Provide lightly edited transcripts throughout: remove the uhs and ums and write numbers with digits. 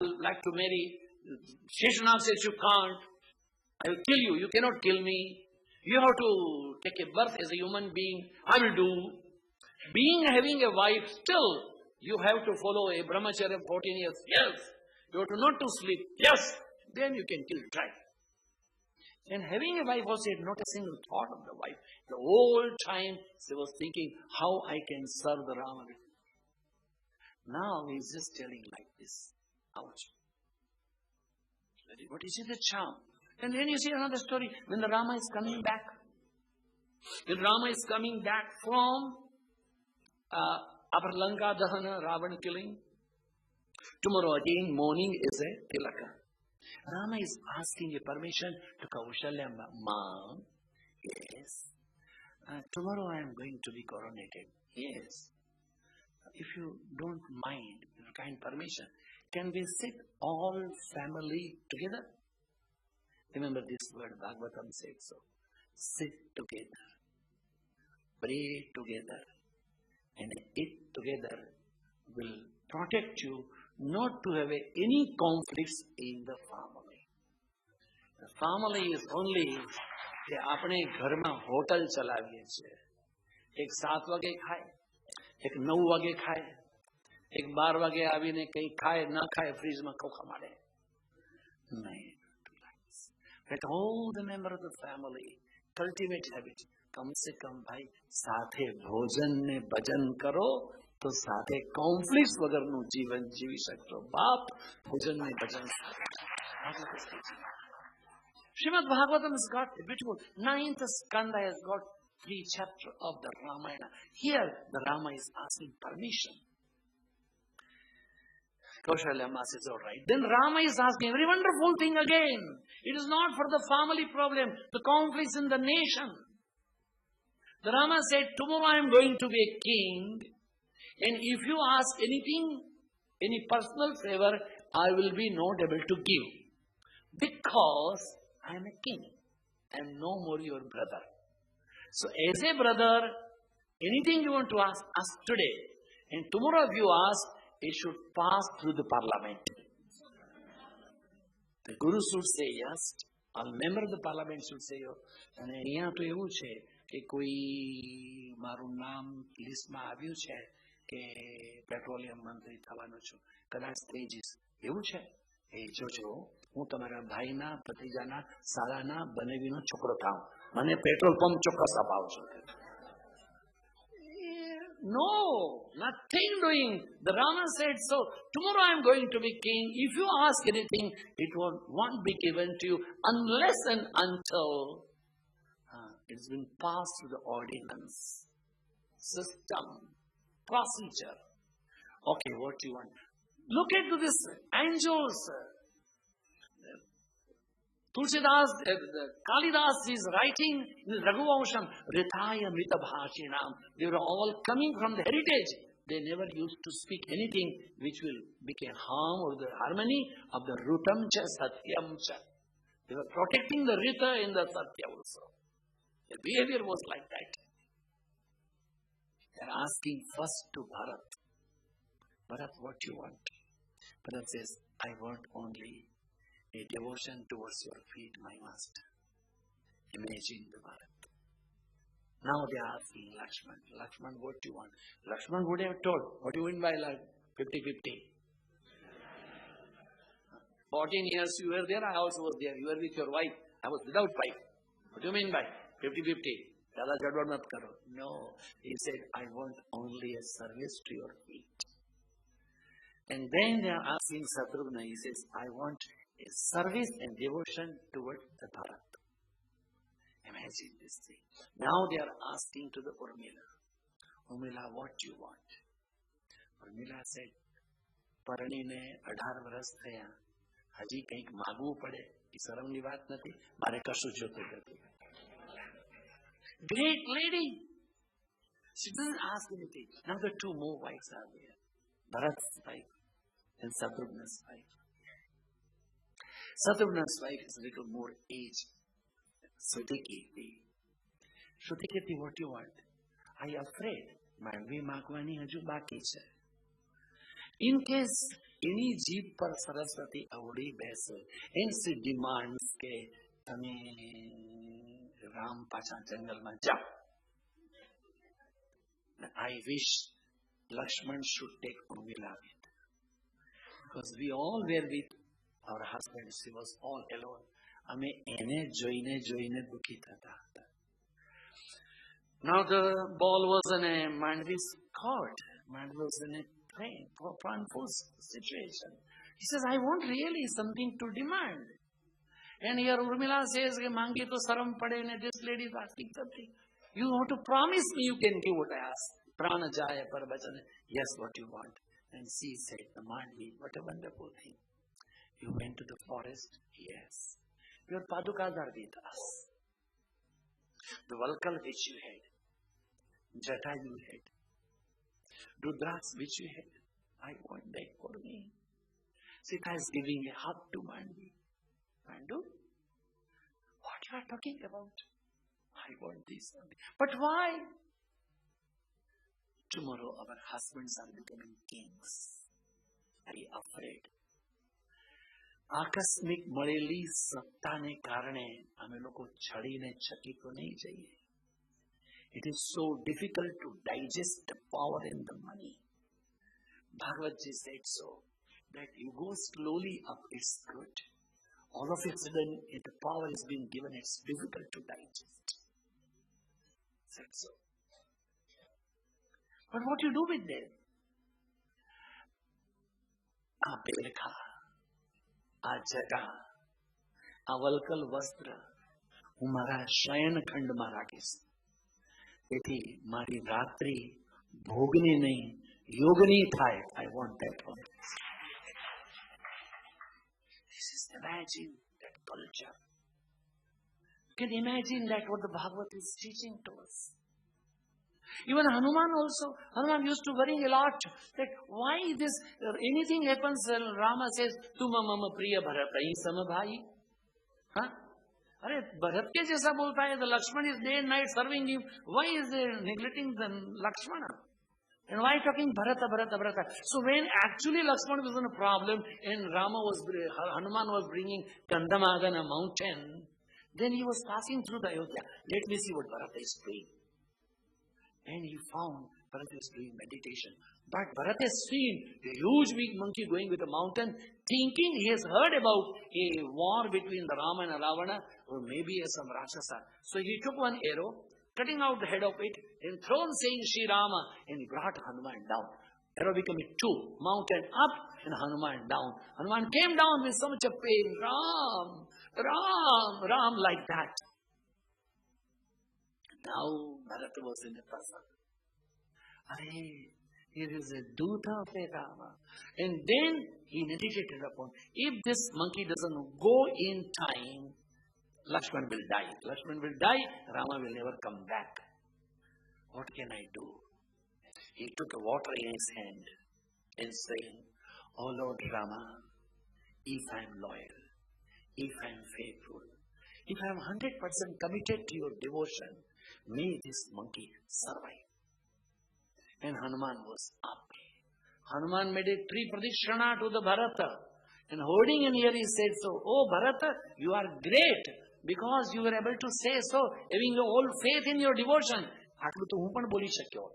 would like to marry. Sheshanath says, you can't. I will kill you. You cannot kill me. You have to take a birth as a human being. I will do. Having a wife, still you have to follow a brahmacharya 14 years. Yes. You have to not to sleep. Yes. Then you can kill, try. And having a wife also, had not a single thought of the wife. The whole time she was thinking how I can serve the Rama. Now he is just telling like this. Ouch. What is the charm? And then you see another story. When the Rama is coming back. When Rama is coming back from Upper Lanka Dahana, Ravan killing. Tomorrow again morning is a Tilaka. Rama is asking a permission to Kaushalya. Mom, yes. Tomorrow I am going to be coronated. Yes. If you don't mind, kind permission, can we sit all family together? Remember this word, Bhagavatam said so. Sit together, pray together, and eat together will protect you not to have any conflicts in the family. The family is only કે આપણે ઘરમાં hotel ચલાવીએ છીએ. એક 7 વાગે ખાય, એક 9 વાગે ખાય, એક 12 વાગે આવીને કંઈ ખાય ના ખાય ફ્રીજમાં ખોખા મારે. નહીં. Let all the members of the family cultivate habit. कम से कम भाई साथे भोजन ने भजन करो तो साथे कॉन्फ्लिक्ट वगरનું જીવન જીવી શકશો. બાપ ભોજન ને ભજન. Srimad Bhagavatam has got a beautiful 9th skanda has got 3 chapters of the Ramayana. Here the Rama is asking permission. Kaushalya Ma says, all right. Then Rama is asking a very wonderful thing again. It is not for the family problem, the conflicts in the nation. The Rama said, tomorrow I am going to be a king, and if you ask anything, any personal favor, I will be not able to give. Because I am a king. I am no more your brother. So as a brother, anything you want to ask today, and tomorrow if you ask, it should pass through the parliament. The Guru should say yes, a member of the parliament should say yes. And અહીંયા તો એવું છે કે કોઈ મારું નામ લિસ્ટમાં આવ્યું છે કે પેટ્રોલિયમ મંત્રી થવાનો છું, કદાચ થઈ જઈશ, એવું છે? એ જોજો, હું તમારા ભાઈના ભત્રીજાના સાલાના બનેવીનો છોકરો થાઉં, મને પેટ્રોલ પંપ ચોક્કસ અપાવજો. No, nothing doing. The Rama said so. Tomorrow I am going to be king. If you ask anything, it won't be given to you unless and until it's been passed through the ordinance, system, procedure. Okay, what do you want? Look at this angels. Tulsidas, Kalidas is writing in the Raghuvamsham, Rithaya Mrita Bhashinam. They were all coming from the heritage. They never used to speak anything which will become harm or the harmony of the Rutam cha Satyam cha. They were protecting the Rita in the Satya also. Their behavior was like that. They are asking first to Bharat. Bharat, what do you want? Bharat says, I want only a devotion towards your feet, my master. Imagine the Bharat. Now they are asking Lakshman. Lakshman, what do you want? Lakshman would have told, what do you mean by 50-50? 14 years you were there, I also was there. You were with your wife. I was without wife. What do you mean by 50-50? Dada jadwad mat karo. No. He said, I want only a service to your feet. And then they are asking Satrughna. He says, I want a service and devotion towards the Bharat. Imagine this thing. Now they are asking to the Urmila. Urmila, what do you want? Urmila said, પરણીને 18 વર્ષ થયા, હજી કંઈક માગવું પડે એ શરમની વાત નથી, મારે કશું જોતું નથી. Great lady. She doesn't ask anything. Now the 2 more wives are there. Bharat's wife and Satrughna's wife. Satrughna's wife is a little more aged. Srutikirti. Srutikirti, what do you want? Are you afraid? Maybe Makvani haju baki hai. In case એની જીભ પર સરસ્વતી અવળી બેસે. And she demands કે તમે રામ પાછા જંગલમાં જાઓ. I wish Lakshman should take Urmila with, because we all were with our husbands. She was all alone. અમે એને જોઈને જોઈને દુઃખી થતા હતા. Now the ball was in a Mandvi's court. Mandvi was in a painful situation. He says, I want really something to demand. And here Urmila says, Mangi to saram pade, and this lady is asking something. You want to promise me you can give what I ask. Prana jaya parvachana. Yes, what you want. And she said, Mandvi, what a wonderful thing. You went to the forest? Yes. Your padukas are with us. The Valkal which you had, Jata you had, Rudras which you had, I want that for me. Sita is giving a hug to Mandu. Mandu, what you are talking about? I want this. But why? Tomorrow our husbands are becoming kings. Very afraid. આકસ્મિક મળેલી સત્તાને કારણે અમે લોકો છડીને છકી તો નહીં જઈએ. It is so difficult to digest the power and the money. Bhagavad-ji said so, that you go slowly up, it's good. All of a sudden, if the power is being given, it's difficult to digest. Said so. But what you do with them? Belka. આ જટા, આ વલ્કલ વસ્ત્ર હું મારા શયન ખંડમાં રાખીશ. તેથી મારી રાત્રિ ભોગની નહીં, યોગની થાય. I want that one. This is imagine that culture. You can imagine that what the Bhagavad is teaching to us. Even Hanuman also, Hanuman used to worry a lot that why this, anything happens, Rama says, Tuma mama priya Bharata samabhai. Huh? Are Bharat ke jaisa bolta hai, the Lakshman is day and night serving him. Why is he neglecting the Lakshmana? And why talking Bharata, Bharata, Bharata? So when actually Lakshman was in a problem and Hanuman was bringing Gandhamadana mountain, then he was passing through the Ayodhya. Let me see what Bharata is doing. And he found Bharata is doing meditation. But Bharata has seen a huge big monkey going with a mountain, thinking he has heard about a war between the Rama and Ravana, or maybe some Rakshasa. So he took one arrow, cutting out the head of it, and thrown saying Shri Rama, and he brought Hanuman down. Arrow became two, mountain up and Hanuman down. Hanuman came down with so much of pain, Ram, Ram, Ram, like that. Now Bharata was in the prasad. Here is a Duta of a Rama. And then he meditated upon, if this monkey doesn't go in time, Lakshman will die. Lakshman will die, Rama will never come back. What can I do? He took a water in his hand and saying, Oh Lord Rama, if I am loyal, if I am faithful, if I am 100% committed to your devotion, may this monkey survive. And Hanuman was up. Hanuman made a three pradikshana to the Bharata. And holding in here he said so, Oh Bharata, you are great because you were able to say so, having your whole faith in your devotion. આટલું તો હું પણ બોલી શક્યો.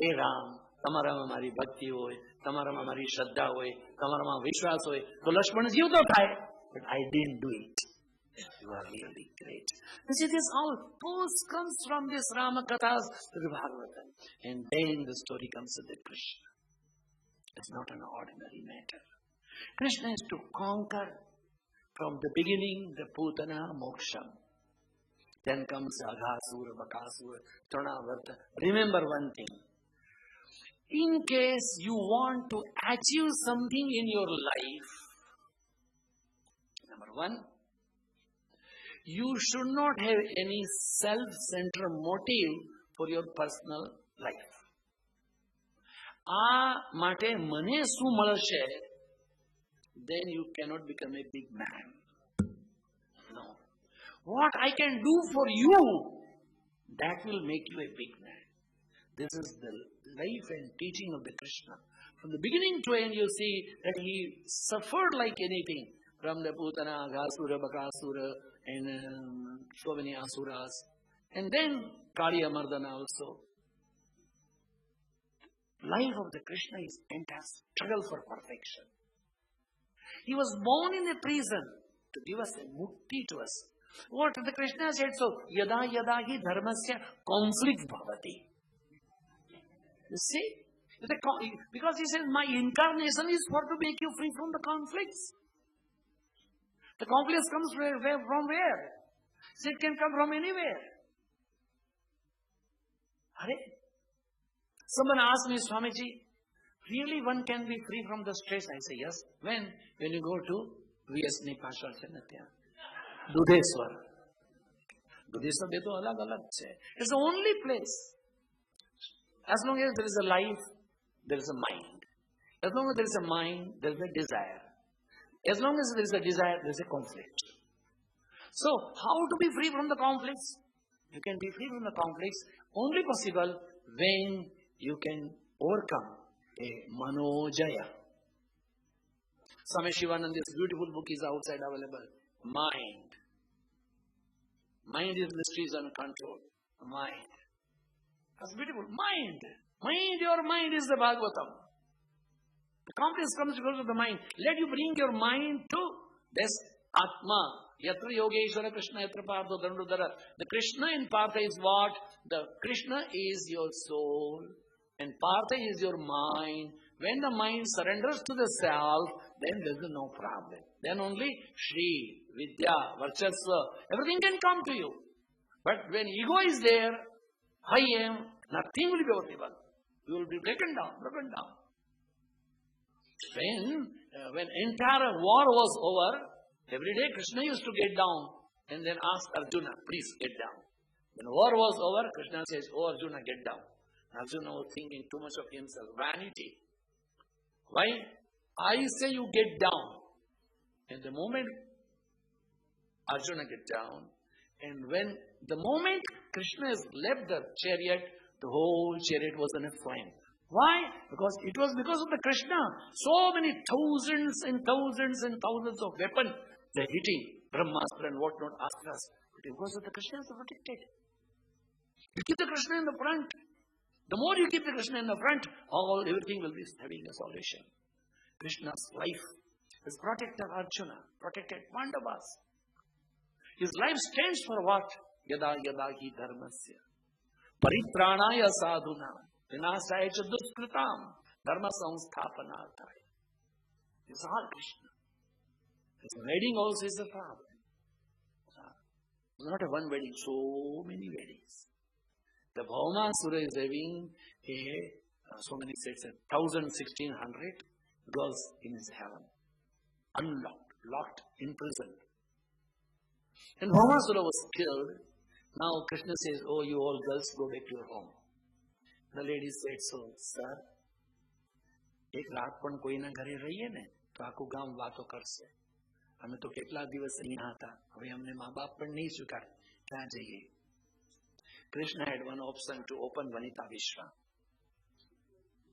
એ રામ, તમારામાં મારી ભક્તિ હોય, તમારામાં મારી શ્રદ્ધા હોય, તમારામાં વિશ્વાસ હોય, તો લક્ષ્મણ જીવતો થાય. But I didn't do it. You are really great. You see, this all comes from this Rama Kathas to the Bhagavatam. And then the story comes to the Krishna. It's not an ordinary matter. Krishna is to conquer from the beginning the Putana Moksha. Then comes Aghasura, Bakasura, Trinavarta. Remember one thing. In case you want to achieve something in your life, number one, you should not have any self-centered motive for your personal life. માટે મને શું મળશે? Then you cannot become a big man. No. What I can do for you, that will make you a big man. This is the life and teaching of the Krishna. From the beginning to end, you see that he suffered like anything from the Putana, Aghasura, Bakasura, and so many Asuras. And then Kaliya Mardana also. Life of the Krishna is entire struggle for perfection. He was born in a prison to give us a mukti to us. What the Krishna said, so yada yada hi dharmasya conflict bhavati. You see? Because he says, my incarnation is for to make you free from the conflicts. The conflicts comes from where? So it can come from anywhere. Someone asked me, Swamiji, really one can be free from the stress? I say, yes. When you go to V.S. Nipashwar Chanatya, Dudeswar. Dudeswar be to alag alag che. It's the only place. As long as there is a life, there is a mind. As long as there is a mind, there is a desire. As long as there is a desire, there is a conflict. So, how to be free from the conflicts? You can be free from the conflicts only possible when you can overcome a Manojaya. Swami Shivananda's beautiful book is outside available. Mind. Mind is mysteries uncontrolled. Mind. That's beautiful. Mind. Mind, your mind is the Bhagavatam. The confidence comes because of the mind. Let you bring your mind to this Atma. Yatra Yogeshwara Krishna Yatra Partha Dandudara. The Krishna in Partha is what? The Krishna is your soul and Partha is your mind. When the mind surrenders to the self, then there is no problem. Then only Shri, Vidya, Varchasva, everything can come to you. But when ego is there, I am, nothing will be possible. You will be broken down. When entire war was over, every day Krishna used to get down and then ask Arjuna, please get down. When war was over, Krishna says, oh Arjuna, get down. Arjuna was thinking too much of himself, vanity. Why? I say you get down. And the moment Arjuna get down, and when the moment Krishna has left the chariot, the whole chariot was in a flame. Why? Because it was because of the Krishna. So many thousands and thousands and thousands of weapons they're hitting, Brahmastra and whatnot, Astras. But because of the Krishna is protected. You keep the Krishna in the front. The more you keep the Krishna in the front, everything will be having a solution. Krishna's life has protected Arjuna, protected Pandavas. His life stands for what? Yada yada hi dharmasya. Paritranaya sadhuna. Vinasaya cha duskritam. Dharma samsthapanarthaya. It's all Krishna. His wedding also is a problem. It's not a one wedding, so many weddings. The Bhaumasura is having so many sets, 1,000, 1,600 girls in his heaven. Unlocked, locked, imprisoned. And Bhaumasura was killed. Now Krishna says, oh, you all girls, go back to your home. The lady said, so, sir, एक रात पण कोईना घरे रहिए ने तो आखું ગામ વાતો કરશે. અમે તો કેટલા દિવસ અહીંયા હતા, હવે અમને મા બાપ પણ નહીં સ્વીકારે, ક્યાં જઈએ? Krishna had one option to open Vanita Vishwa.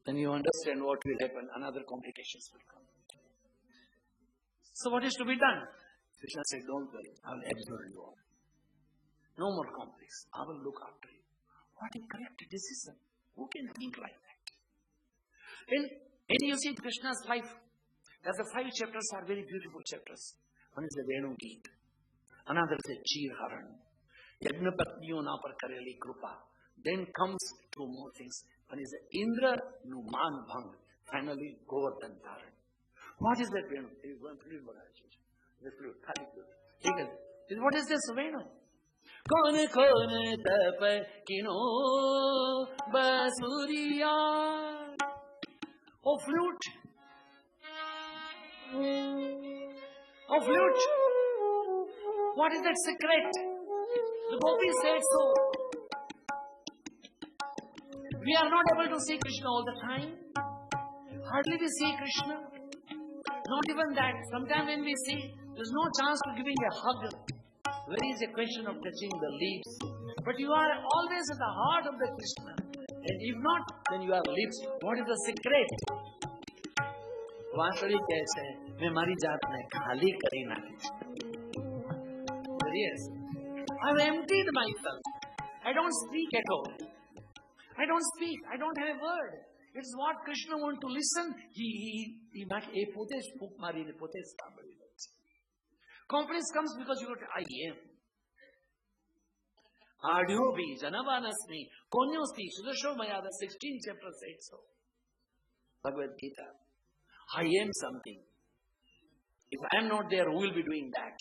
Then you understand what will happen, another complications will come. So what is to be done? Krishna said, don't worry, I will absorb you all. No more complex, I will look after you. What a correct decision. Who can think like that? And you see Krishna's life, as the 5 chapters are very beautiful chapters. One is the Venu Geet, another is the Chir Haran, Yagnapatniyo na par kareli krupa. Then comes 2 more things. One is the Indra Numan Bhang, finally Govardhan Dharan. What is that Venu? The flute. What is this Venu? Kone kone tap kino basuriya. Oh flute. Oh flute. What is that secret? The Gopi said so. We are not able to see Krishna all the time. Hardly we see Krishna. Not even that. Sometimes when we see, there is no chance to giving a hug. Where is a question of touching the leaves? But you are always at the heart of the Krishna. And if not, then you are lips. What is the secret? વાંસળી કહે છે મેં મારી જાતને ખાલી કરી નાખી છે. Yes, I've emptied myself. I don't speak at all. I don't speak. I don't have a word. It's what Krishna wants to listen. He પોતે જ ફૂંક મારીને પોતે જ સાંભળી લે છે. Confidence comes because you know I am. Adyobi Janavanasmi Konyosti Sudashomayada 16th chapter says so. Bhagavad Gita. I am something. If I am not there, who will be doing that?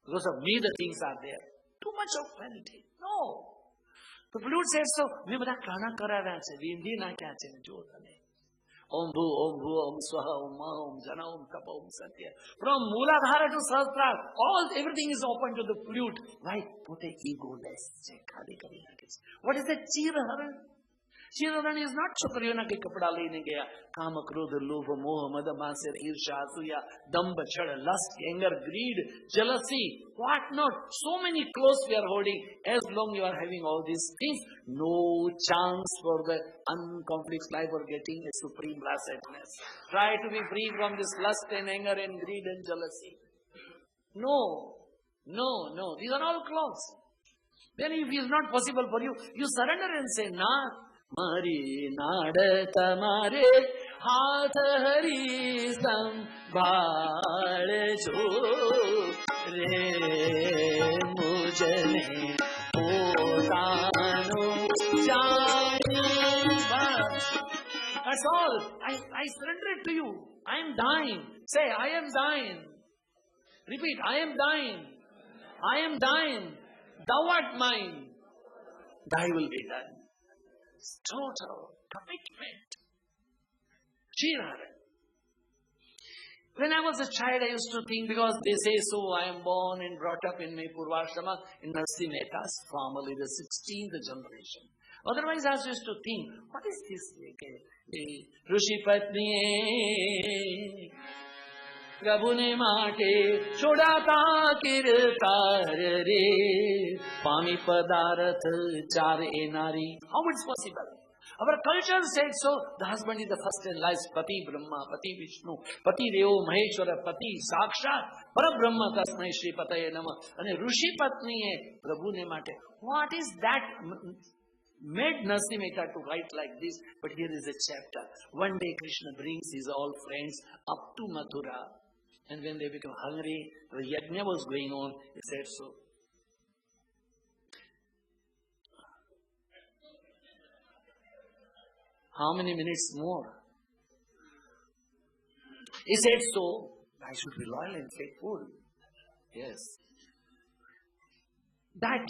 Because of me the things are there. Too much of vanity. No. The flute says so. We બધા કાના કરાવ્યા છે વિંધી નાખ્યા છે જો તમે Om Bhu, Om Swaha, Om Ma, Om Jana, Om Tapa, Om Satya. From Mooladhara to Sahasrara, everything is open to the flute. Why? Pote egoless. What is that Chiraharan? Chiraharan is not Chukriyona ke kapda lene gaya. Kama, Krodha, Lobha, Moha, Mada, Maser, Irsha, Asuya, Damba, Chada, lust, anger, greed, jealousy, what not? So many clothes we are holding. As long you are having all these things, no chance for the uncomplex life or getting a supreme blessedness. Try to be free from this lust and anger and greed and jealousy. No. These are all clothes. Then if it is not possible for you, you surrender and say, Na, Mari Nada Tamare Hath Hari Sambhale Jo Re Mujhne Potano Jana. That's all. I surrender it to you. I am thine. Say, I am thine. Repeat, I am thine. I am thine. Thou art mine. Thy will be done. It's total commitment. Chiraharan. When I was a child, I used to think, because they say so, I am born and brought up in my Purvashrama in Narsi Mehta's family, the 16th generation. Otherwise, I used to think, what is this? Rishi Patni Prabhune Mate Chodata Kirtar Re Pami Padarat Char Enari. How it's possible? Our culture says so. The husband is the first and last. Pati Brahma, Pati Vishnu, Pati Deo Maheshwara, Pati Sakshat, Parabrahma Tasmai Shri Pataye Nama. And Rishi Patni Prabhune Mate. What is that made Narsi Mehta to write like this? But here is a chapter. One day Krishna brings his all friends up to Mathura. And when they become hungry, the yajna was going on, he said so. How many minutes more? He said so. I should be loyal and faithful. Yes. That.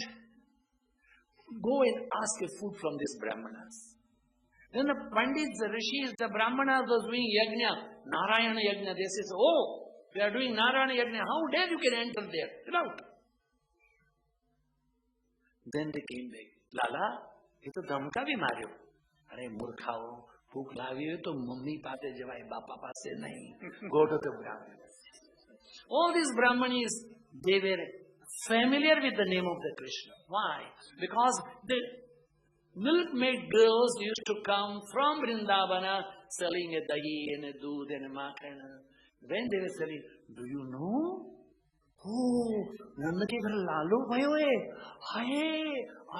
Go and ask a food from these Brahmanas. Then the Pandits, the Rishis, the Brahmanas was doing yajna, Narayana yajna. They say, oh, we are doing Narayana yajna. How dare you can enter there? Get out. Then they came back. Lala, ये तो धमका भी मार्यो. अरे मूर्खाओ, भूख लागी हो तो mummy पासे जवाई बापा पासे नहीं. Go to the Brahmanas. All these Brahmanis, they were familiar with the name of the Krishna. Why? Because the milkmaid girls used to come from Vrindavana selling a dahi and a doodh and a makhana. When they were selling, do you know? Oh, Nanda ke ghar lalu bhayo hai. Hai,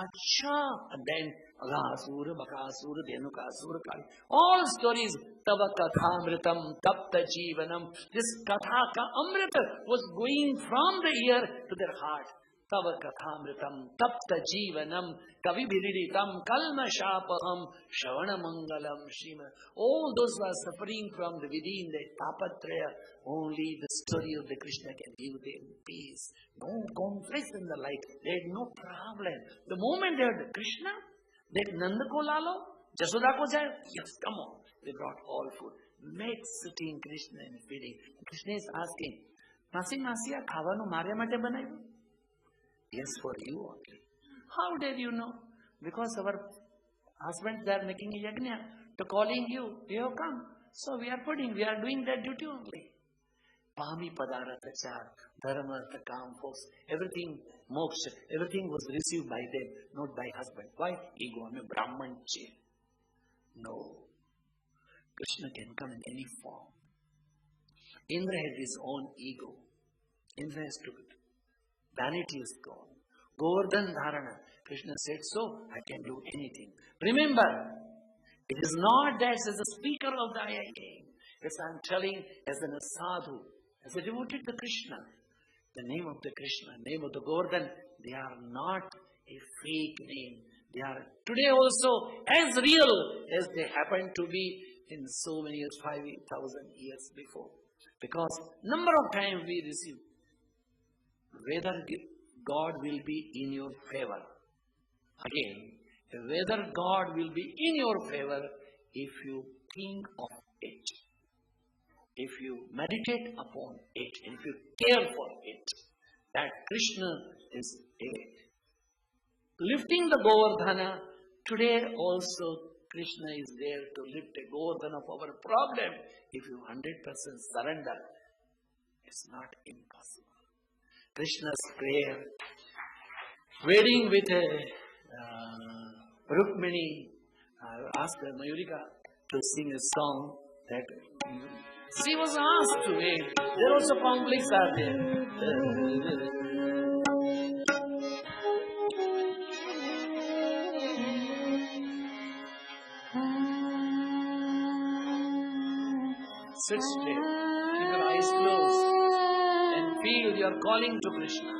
acha. And then Aghasura, Bakasura, Dhenukasura, Kali. All stories. Tava kathamritam tapta jivanam. This katha ka amrita was going from the ear to their heart. Tava kathamritam tapta jivanam kavibhiritam kalmashapaham shravanamangalam shima. All those who are suffering from the within, the tapatraya, only the story of the Krishna can give them peace. No conflicts in the life. They had no problem. The moment they heard the Krishna, they Nanda ko lalo, Jasoda ko jai, yes, come on. They brought all food. Made sitting Krishna and feeding. Krishna is asking, Masi Masiya khawanu marya mate banayu? Yes, for you only. How did you know? Because our husbands, they are making a yajna to calling you. You have come. So we are putting, we are doing that duty only. Pami padarata char, dharma, the calm folks, everything, moksha, everything was received by them, not by husband. Why? Ego, I'm a Brahman che. No. Krishna can come in any form. Indra had his own ego. Indra is stupid. Vanity is gone. Govardhan Dharana. Krishna said, so I can do anything. Remember, it is not that as a speaker of the IIA. Yes, I am telling as a sadhu, as a devoted to Krishna. The name of the Krishna, name of the Govardhan, they are not a fake name. They are today also as real as they happened to be in so many years, 5,000 years before. Because number of times we receive, whether God will be in your favor. Again, whether God will be in your favor if you think of it. If you meditate upon it, and if you care for it, that Krishna is lifting the Govardhana. Today also Krishna is there to lift the Govardhana of our problem. If you 100% surrender, it's not impossible. Krishna's prayer, wedding with Rukmini, asked Mayurika to sing a song that she was asked to wait. There also conflicts are there. Sit still, keep your eyes closed, and feel you are calling to Krishna.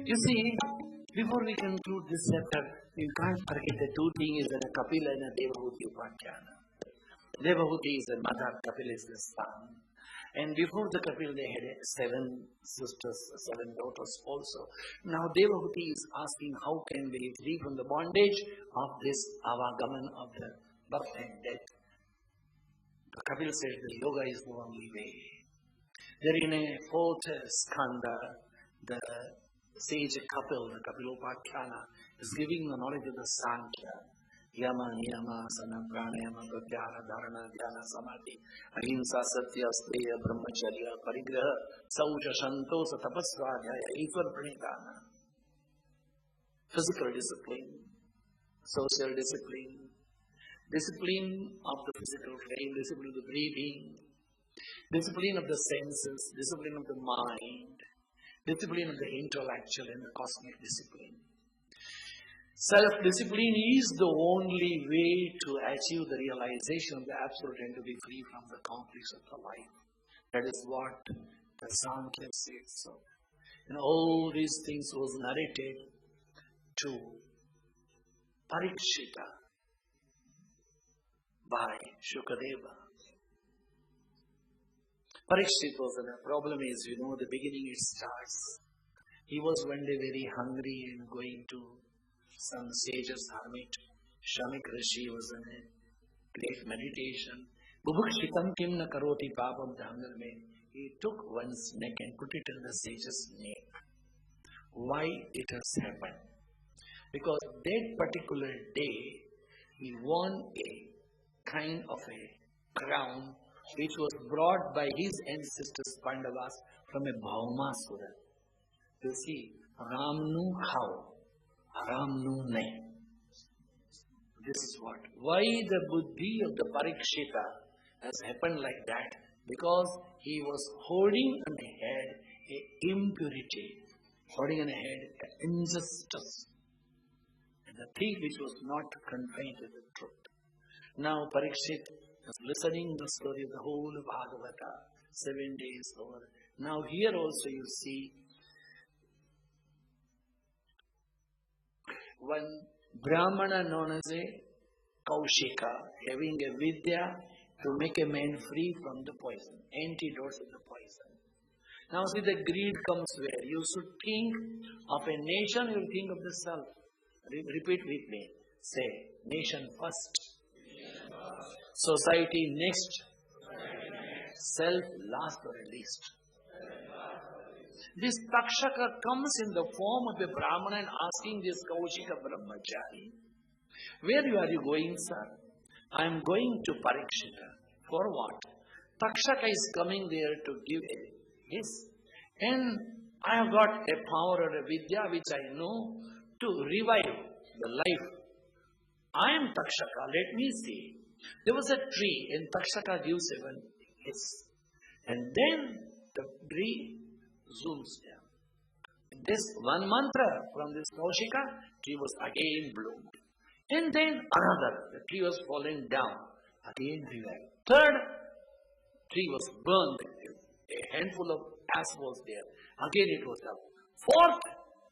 You see, before we conclude this chapter, you can't forget the two things that a Kapila and a Devahuti Upakhyana. Devahuti is the mother, Kapila is the son. And before the Kapil, they had 7 sisters, 7 daughters also. Now Devahuti is asking how can we free from the bondage of this avagaman of the birth and death. The Kapil says the yoga is the only way. There in a 4th skanda, the sage Kapil, the Kapilopakhyana, is giving the knowledge of the Sankhya. Yama, Niyama, Asana, Pranayama, Pratyahara, Dharana, Dhyana, Samadhi, Ahimsa, Satya, Steya, Brahmacharya, Parigraha, Saucha, Shantosa, Tapasvadhyaya, Equal Pranidhana. Physical discipline, social discipline, discipline of the physical frame, discipline of the breathing, discipline of the senses, discipline of the mind, discipline of the intellectual and the cosmic discipline. Self-discipline is the only way to achieve the realization of the absolute and to be free from the conflicts of the life. That is what the Sankhya says. So, and all these things was narrated to Parikshita by Shukadeva. Parikshit was the problem is, the beginning it starts. He was one day very hungry and going to some sage's hermit. Shamik Rishi was in a great meditation. Bubhukshitam kim na karoti papam, the hunger man. He took one snake and put it in the sage's neck. why it has happened. Because that particular day, he won a kind of a crown which was brought by his ancestors Pandavas from a Bhaumasura. You see, Ramnu how? Ramnu nahi. This is what. Why the buddhi of the Parikshita has happened like that? Because he was holding on the head a impurity, holding on the head an injustice, and the thing which was not confined to the truth. Now Parikshit is listening the story of the whole Bhagavata, 7 days over. Now here also you see one Brahmana known as a Kaushika, having a vidya to make a man free from the poison, antidotes of the poison. Now see, the greed comes where you should think of a nation, you will think of the self. Repeat with me. Say, nation first, society next, self last or least. This Takshaka comes in the form of a Brahmana and asking this Kaushika Brahmachari, where are you going, sir? I am going to Parikshita. For what? Takshaka is coming there to give a his. And I have got a power or a vidya which I know to revive the life. I am Takshaka, let me see. There was a tree and Takshaka gives a hiss. And then the tree zooms down. This one mantra from this Kaushika, tree was again bloomed. And then another, the tree was falling down, again revived. Third, tree was burned, a handful of ash was there, again it was up. Fourth,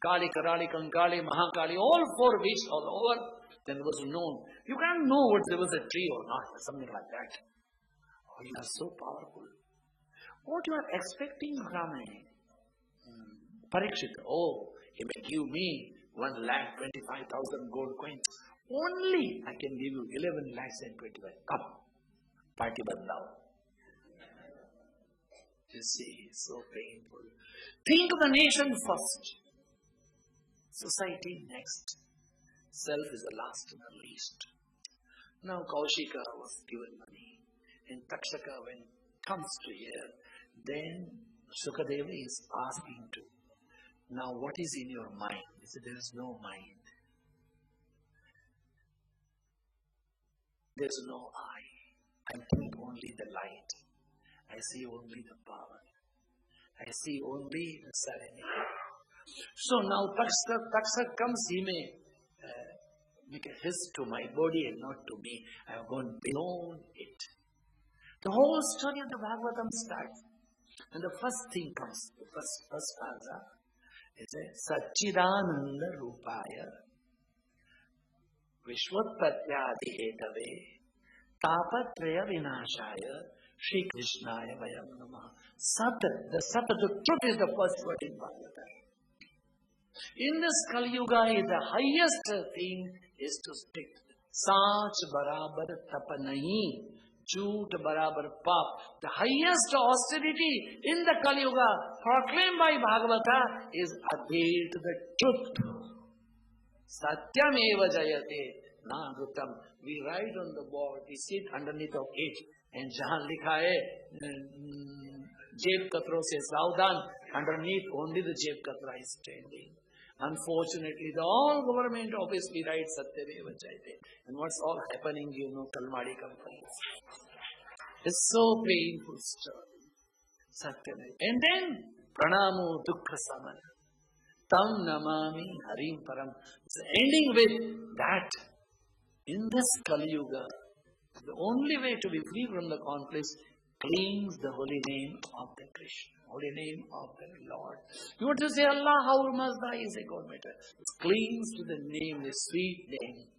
Kali, Karali, Kankali, Mahakali, all four wished all over, then was known. You can't know what there was a tree or not, something like that. Oh, you are so powerful. What you are expecting from a Parikshit? Oh, he may give me 1,25,000 gold coins. Only I can give you 11 lakhs and 25. Come, party badlao. You see, so painful. Think of the nation first, society next, self is the last and the least. Now Kaushika was given money, and Takshaka when comes to here, then Sukadeva is asking to, now what is in your mind? He said, there is no mind. There is no eye. I think only the light. I see only the power. I see only the serenity. So now Takshaka comes, he may make a hiss to my body and not to me. I have gone beyond it. The whole story of the Bhagavatam starts. And the first thing comes, the first paragraph is a Satchidananda Rupaya Vishwatpatyadi Etave Tapatraya Vinashaya Shri Krishnaya Vayam Namaha. Sat, the truth is the first word in Bhagavatam. In this Kali Yuga, the highest thing is to stick. Sach barabar tapa nahi, jhoot barabar pap. The highest austerity in the Kali Yuga, proclaimed by Bhagavata, is adhere to the truth. Satyam eva jayate nagrutam. We write on the board, we sit underneath of it, and jahan likha hai, jeb katro se savdhan, underneath only the jeb katra is standing. Unfortunately, the all government obviously writes Satyameva Jayate. And what's all happening, you know, Kalmadi companies. It's so painful story. Satyameva. And then, Pranamo Dukkha Samana. Tam Namami Harim Param. It's ending with that. In this Kali Yuga, the only way to be free from the conflicts, cleans the holy name of the Krishna. Holy name of the Lord. You want to say Allah, how must I is a God matter. It clings to the name, the sweet name.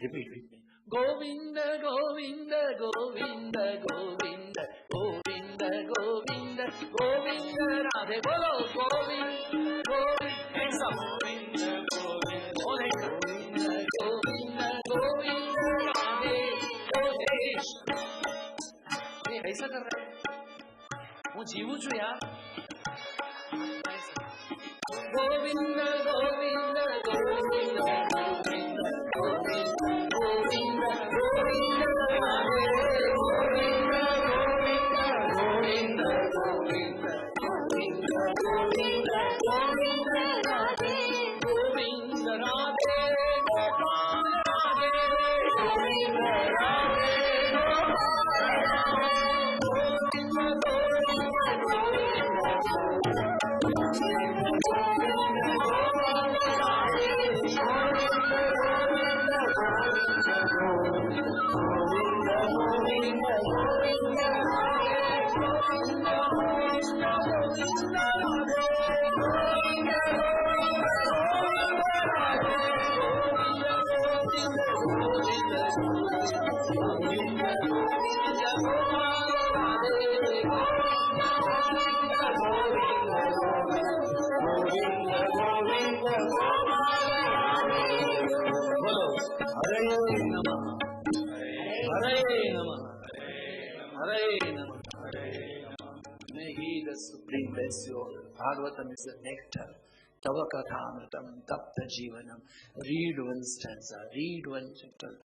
Repeat with me. Govinda, Govinda, Govinda, Govinda, Govinda, Govinda, Govinda, Radhe, Bolo, Govinda, Govinda, hands up. Govinda, Govinda, Govinda, Govinda, Govinda, Radhe, Govinda. ये ऐसा कर रहा है वो जीवू छू यार Govind May He, the Supreme, bless you. Bhagavatam is the nectar. Tava kathamritam tapta jivanam. Read one stanza, read one chapter.